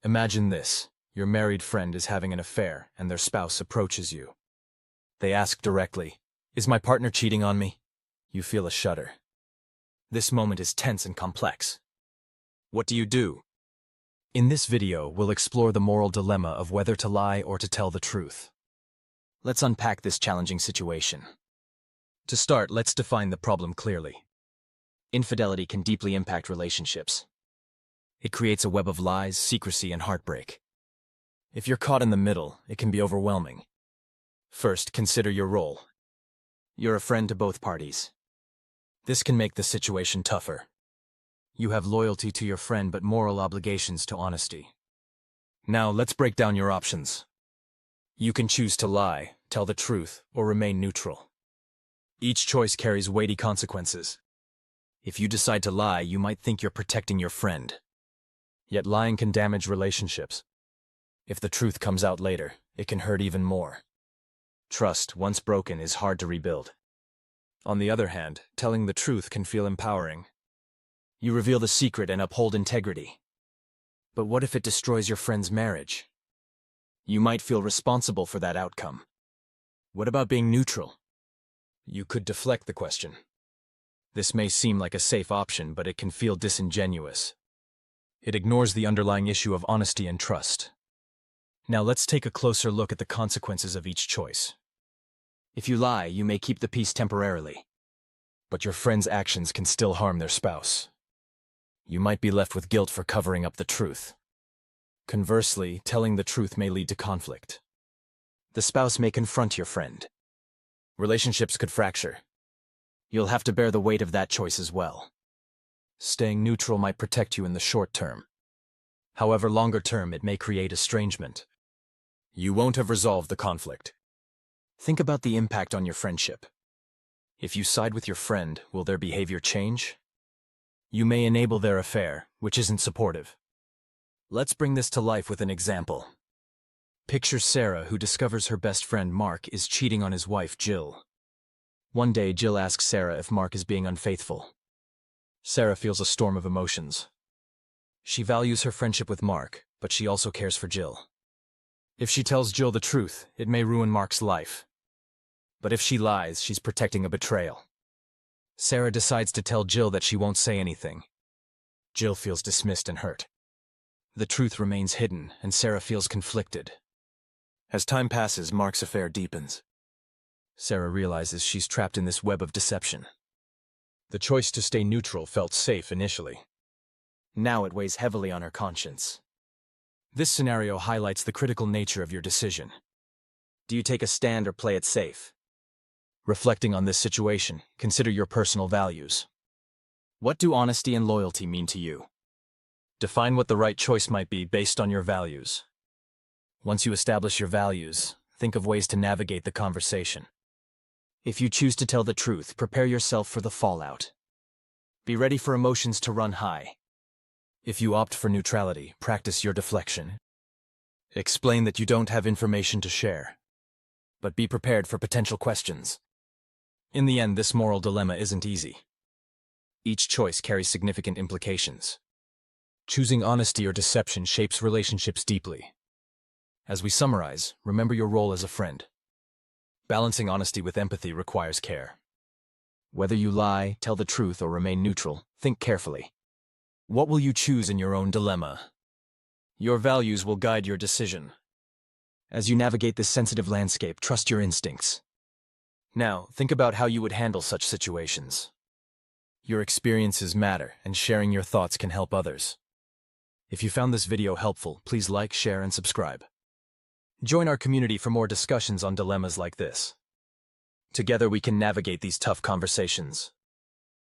Imagine this. Your married friend is having an affair and their spouse approaches you. They ask directly, "Is my partner cheating on me?" You feel a shudder. This moment is tense and complex. What do you do? In this video, we'll explore the moral dilemma of whether to lie or to tell the truth. Let's unpack this challenging situation. To start, let's define the problem clearly. Infidelity can deeply impact relationships. It creates a web of lies, secrecy, and heartbreak. If you're caught in the middle, it can be overwhelming. First, consider your role. You're a friend to both parties. This can make the situation tougher. You have loyalty to your friend but moral obligations to honesty. Now, let's break down your options. You can choose to lie, tell the truth, or remain neutral. Each choice carries weighty consequences. If you decide to lie, you might think you're protecting your friend. Yet lying can damage relationships. If the truth comes out later, it can hurt even more. Trust, once broken, is hard to rebuild. On the other hand, telling the truth can feel empowering. You reveal the secret and uphold integrity. But what if it destroys your friend's marriage? You might feel responsible for that outcome. What about being neutral? You could deflect the question. This may seem like a safe option, but it can feel disingenuous. It ignores the underlying issue of honesty and trust. Now let's take a closer look at the consequences of each choice. If you lie, you may keep the peace temporarily. But your friend's actions can still harm their spouse. You might be left with guilt for covering up the truth. Conversely, telling the truth may lead to conflict. The spouse may confront your friend. Relationships could fracture. You'll have to bear the weight of that choice as well. Staying neutral might protect you in the short term. However, longer term, it may create estrangement. You won't have resolved the conflict. Think about the impact on your friendship. If you side with your friend, will their behavior change? You may enable their affair, which isn't supportive. Let's bring this to life with an example. Picture Sarah, who discovers her best friend Mark is cheating on his wife Jill. One day, Jill asks Sarah if Mark is being unfaithful. Sarah feels a storm of emotions. She values her friendship with Mark, but she also cares for Jill. If she tells Jill the truth, it may ruin Mark's life. But if she lies, she's protecting a betrayal. Sarah decides to tell Jill that she won't say anything. Jill feels dismissed and hurt. The truth remains hidden, and Sarah feels conflicted. As time passes, Mark's affair deepens. Sarah realizes she's trapped in this web of deception. The choice to stay neutral felt safe initially. Now it weighs heavily on her conscience. This scenario highlights the critical nature of your decision. Do you take a stand or play it safe? Reflecting on this situation, consider your personal values. What do honesty and loyalty mean to you? Define what the right choice might be based on your values. Once you establish your values, think of ways to navigate the conversation. If you choose to tell the truth, prepare yourself for the fallout. Be ready for emotions to run high. If you opt for neutrality, practice your deflection. Explain that you don't have information to share. But be prepared for potential questions. In the end, this moral dilemma isn't easy. Each choice carries significant implications. Choosing honesty or deception shapes relationships deeply. As we summarize, remember your role as a friend. Balancing honesty with empathy requires care. Whether you lie, tell the truth, or remain neutral, think carefully. What will you choose in your own dilemma? Your values will guide your decision. As you navigate this sensitive landscape, trust your instincts. Now, think about how you would handle such situations. Your experiences matter, and sharing your thoughts can help others. If you found this video helpful, please like, share, and subscribe. Join our community for more discussions on dilemmas like this. Together we can navigate these tough conversations.